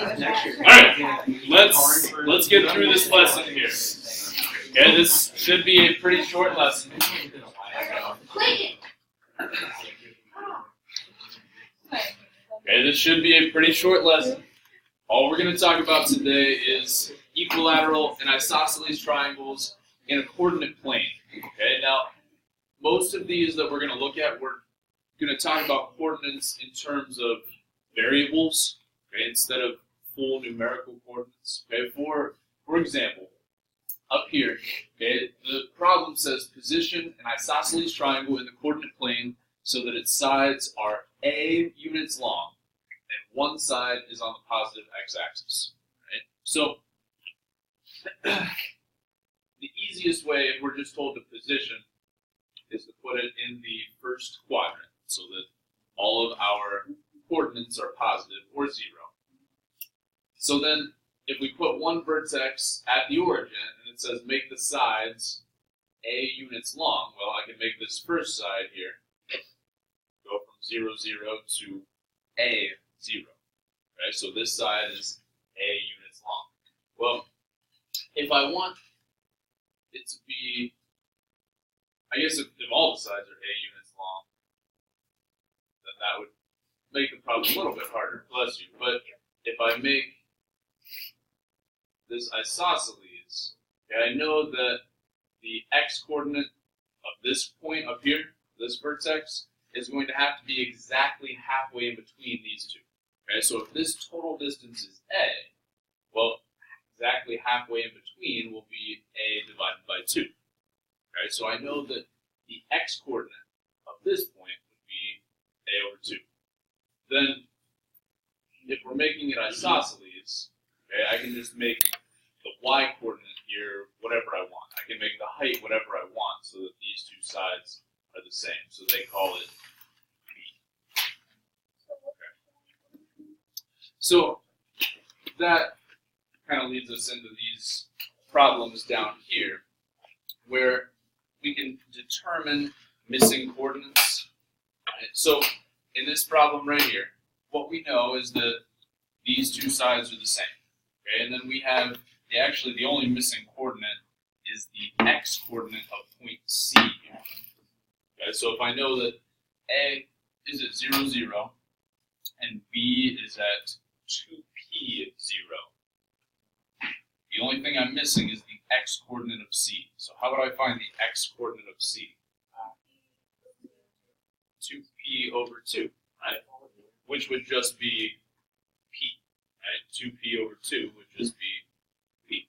Alright, let's get through this lesson here. Okay, this should be a pretty short lesson. Okay, this should be a pretty short lesson. All we're going to talk about today is equilateral and isosceles triangles in a coordinate plane. Okay, now most of these that we're going to look at, we're going to talk about coordinates in terms of variables, okay, instead of full numerical coordinates. Okay, for example, up here, okay, the problem says position an isosceles triangle in the coordinate plane so that its sides are a units long and one side is on the positive x-axis. Right? So the easiest way, if we're just told to position, is to put it in the first quadrant so that all of our coordinates are positive or 0. So then, if we put one vertex at the origin and it says make the sides a units long, well, I can make this first side here go from 0, 0 to a 0. Right? So this side is a units long. Well, if I want it to be, I guess if all the sides are a units long, then that would make the problem a little bit harder, bless you. But if I make this isosceles, okay, I know that the x-coordinate of this point up here, this vertex, is going to have to be exactly halfway in between these two. Okay, so if this total distance is a, well, exactly halfway in between will be a divided by 2. Okay, so I know that the x-coordinate of this point would be a over 2. Then, if we're making it isosceles, okay, I can just make the y-coordinate here whatever I want. I can make the height whatever I want so that these two sides are the same. So they call it b. Okay. So that kind of leads us into these problems down here where we can determine missing coordinates. Right? So in this problem right here, what we know is that these two sides are the same. Okay, and then we have actually the only missing coordinate is the x-coordinate of point C here. Okay, so if I know that A is at 0, 0, and B is at 2p 0, the only thing I'm missing is the x-coordinate of C. So how would I find the x-coordinate of C? 2p over 2, right? Which would just be p. Right? 2p over 2 would just be p.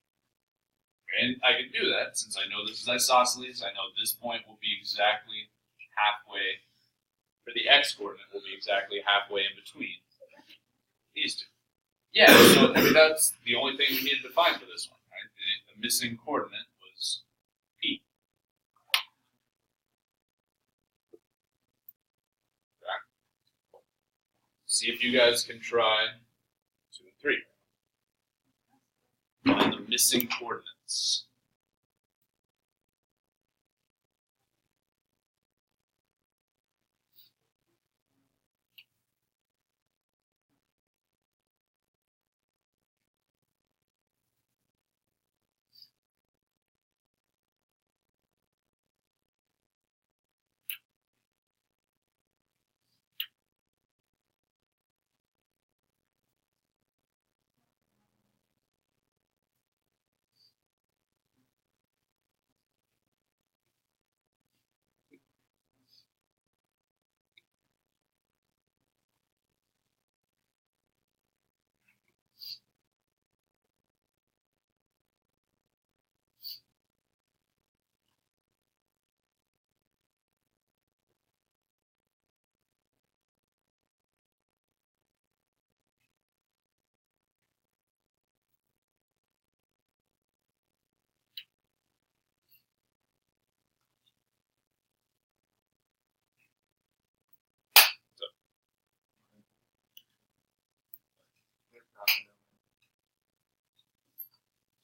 Okay, and I can do that since I know this is isosceles. I know this point will be exactly halfway, or the x-coordinate will be exactly halfway in between these two. Yeah, so I mean, that's the only thing we needed to find for this one. Right? The missing coordinate was p. Okay. See if you guys can try 2 and 3. Find the missing coordinates.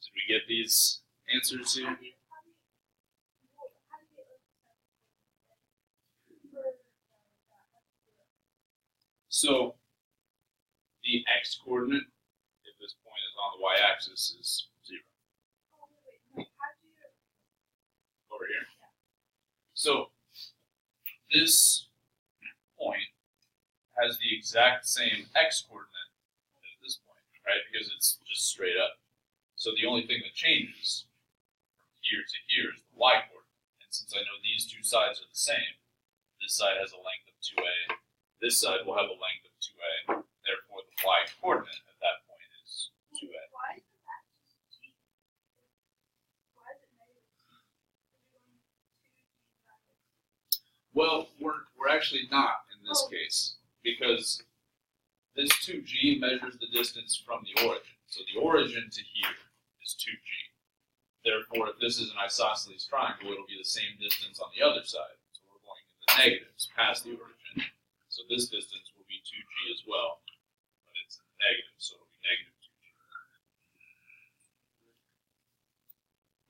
Did we get these answers here? So the x-coordinate on the y-axis is 0. Over here. So this point has the exact same x-coordinate as this point, right? Because it's just straight up. So the only thing that changes from here to here is the y-coordinate. And since I know these two sides are the same, this side has a length of 2a, this side will have a length of 2a, therefore the y-coordinate at that point is 2a. Why is that just G? Why is it negative G? Well, we're actually not in this case, because this 2g measures the distance from the origin. So the origin to here is 2g. Therefore, if this is an isosceles triangle, it'll be the same distance on the other side. So we're going in the negatives past the origin. So this distance will be 2g as well, but it's negative, so it'll be negative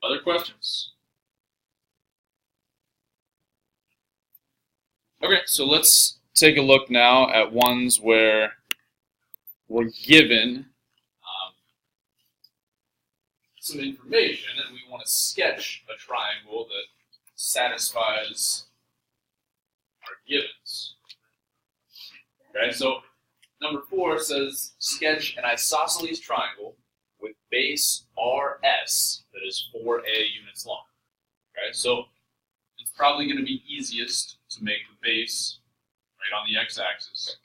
2g. Other questions? Okay, so let's take a look now at ones where we're given some information and we want to sketch a triangle that satisfies our givens. Okay, so number 4 says sketch an isosceles triangle with base RS that is 4a units long. Okay, so it's probably going to be easiest to make the base right on the x-axis.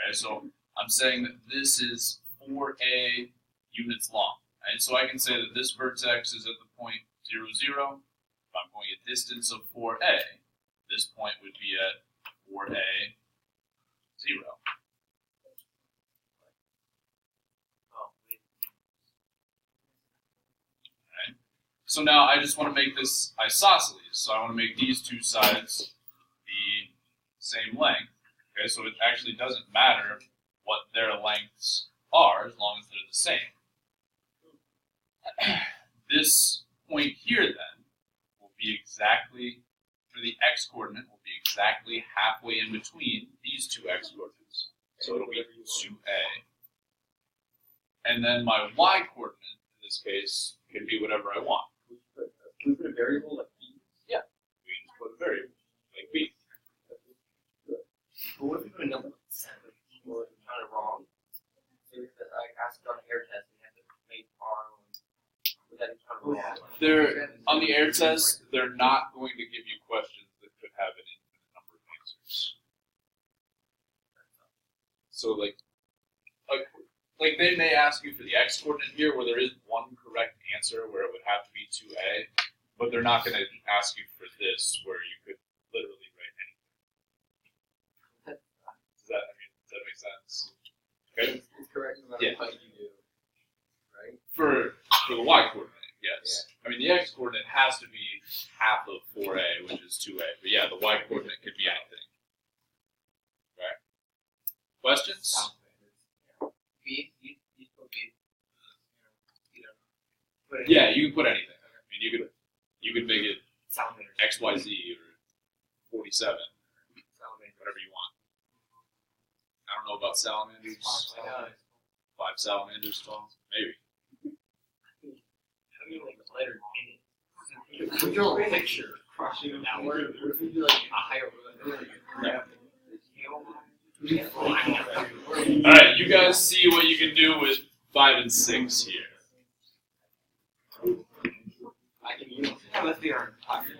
Okay, so I'm saying that this is 4a units long. And so I can say that this vertex is at the point 0, 0. If I'm going a distance of 4a, this point would be at 4a, 0. Okay. So now I just want to make this isosceles. So I want to make these two sides the same length. Okay, so it actually doesn't matter what their lengths are as long as they're the same. This point here then will be exactly, for the x-coordinate, will be exactly halfway in between these two x-coordinates. So it'll be 2a. And then my y-coordinate, in this case, can be whatever I want. Can we put a variable like b? Yeah, we can just put a variable like b. But what if we put a number like 7 or kind of wrong? So if I asked on an air test, we have to make R. Would that be kind of wrong? They're, on the air test, they're not going to give you questions that could have an infinite number of answers. So like they may ask you for the x-coordinate here where there is one correct answer where it would have to be 2a, but they're not going to ask you for this where you could literally write anything. Does that make sense? Okay. It's correct no matter Yeah. what you do, right? For the y-coordinate, yes. I mean, the x-coordinate has to be half of 4a, which is 2a. But yeah, the y-coordinate could be anything. Okay. Questions? B, you put B. Put it Yeah, you can put anything. I mean, you could make it salamanders. XYZ or 47, Salamanders. whatever you want. I don't know about salamanders. 5 salamanders tall, maybe. I mean, like the letter N. We draw a picture. Now, what if we do like a higher All right, you guys see what you can do with 5 and 6 here. I can use it. Let's be our pocket.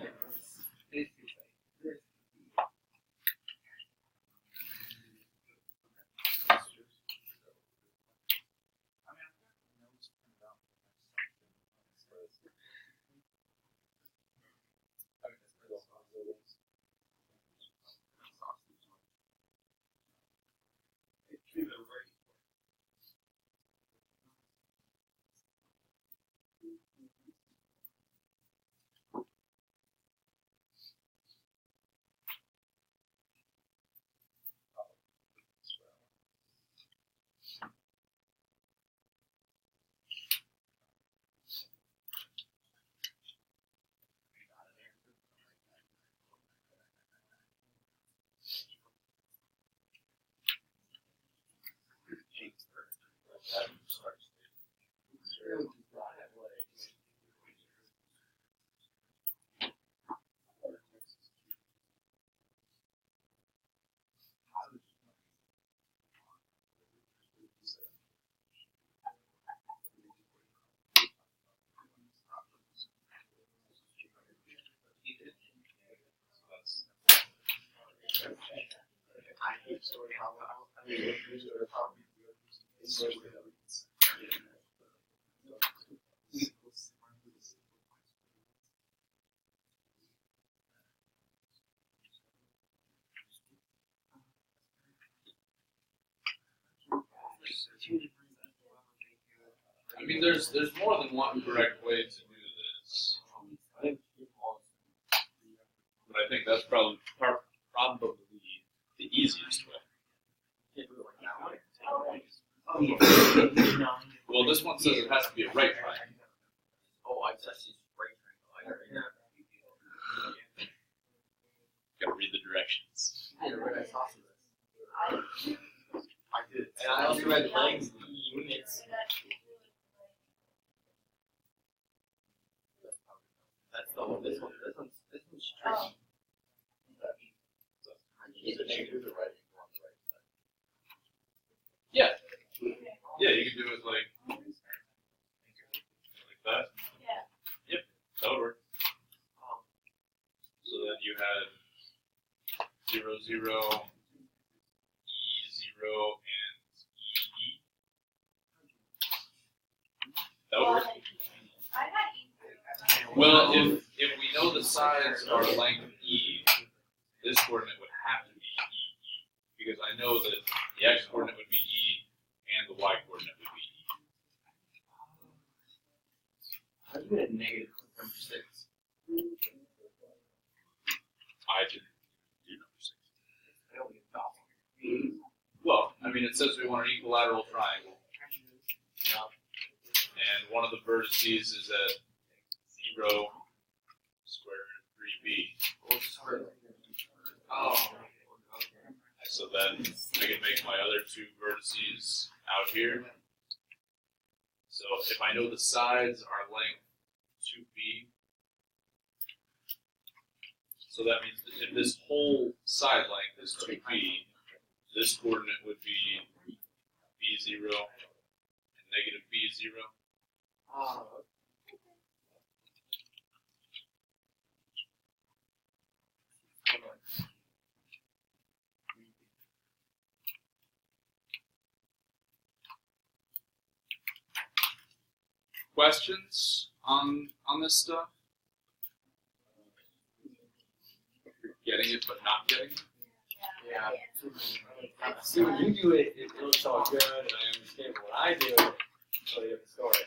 I mean, there's more than one correct way to do this, but I think that's probably the easiest way. Well, this one says it has to be a right triangle. Oh, I just use right triangle. Gotta read the directions. I read I saw this. I did. And I also read legs, units. That's the one. This one's tricky. Is it negative or right angle on the right side? Yeah. Yeah, you can do it like that. Yeah. Yep, that would work. So then you had 0, 0, E0, and EE. That would work. I had E3. Well, if we know the sides are length E, this coordinate would have to be EE. Because I know that the X coordinate would be E and the Y coordinate would be E. How do you get a negative number 6? I can do number 6. I don't get that. Well, I mean, it says we want an equilateral triangle. And one of the vertices is at 0, square root of 3b. Oh. So then I can make my other two vertices out here. So if I know the sides are length 2b, so that means that if this whole side length is 2b, this coordinate would be b0 and negative b0. Oh. Questions on this stuff? You're getting it but not getting it? Yeah. See, when you do it, it looks all good, and I understand. But when I do it, it's a different story.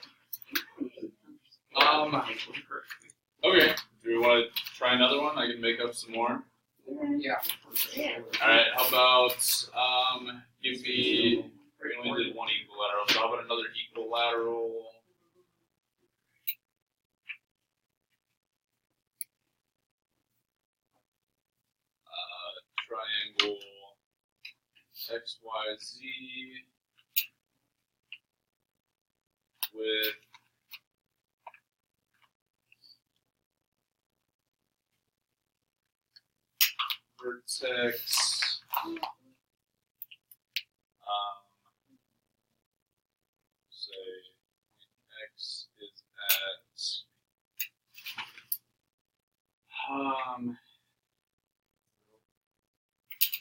Okay. Do we want to try another one? I can make up some more. Yeah. Alright, how about give me, we only did one equilateral, so how about another equilateral? Triangle XYZ with vertex say X is at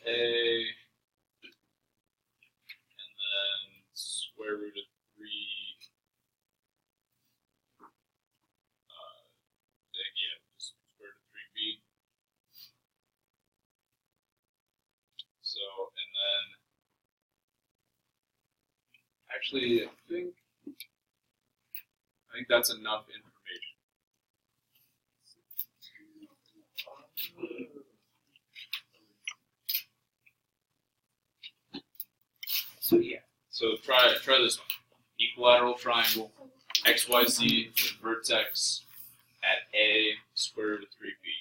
A, and then square root of 3, yeah, just square root of 3b. So, and then, actually, I think that's enough information. So yeah. So try this one. Equilateral triangle, XYZ with vertex at A square root of 3b.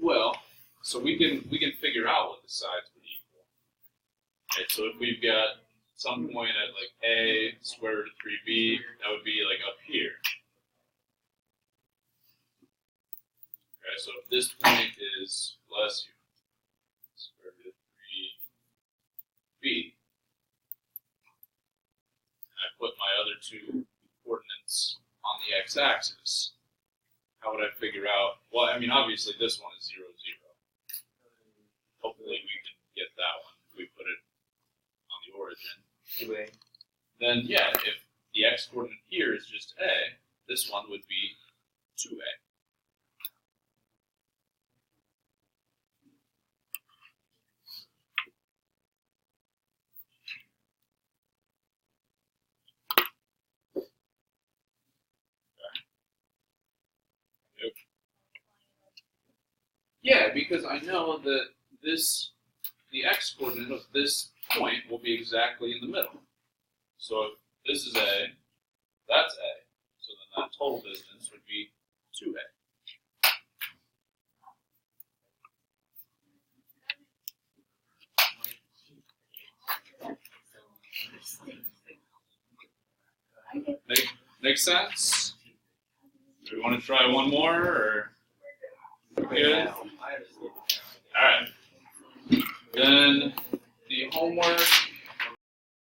Well, so we can figure out what the sides would equal. Right, so if we've got some point at like A square root of 3b, that would be like up here. Okay, so if this point is, bless you, square root of 3b, and I put my other two coordinates on the x-axis, how would I figure out? Well, I mean, obviously this one is 0, 0. Hopefully we can get that one if we put it on the origin. 2A. Then yeah, if the x coordinate here is just a, this one would be 2a. Yeah, because I know that the x coordinate of this point will be exactly in the middle. So if this is a, that's a. So then that total distance would be 2a. Make sense? Do we want to try one more, or good? All right. Then the homework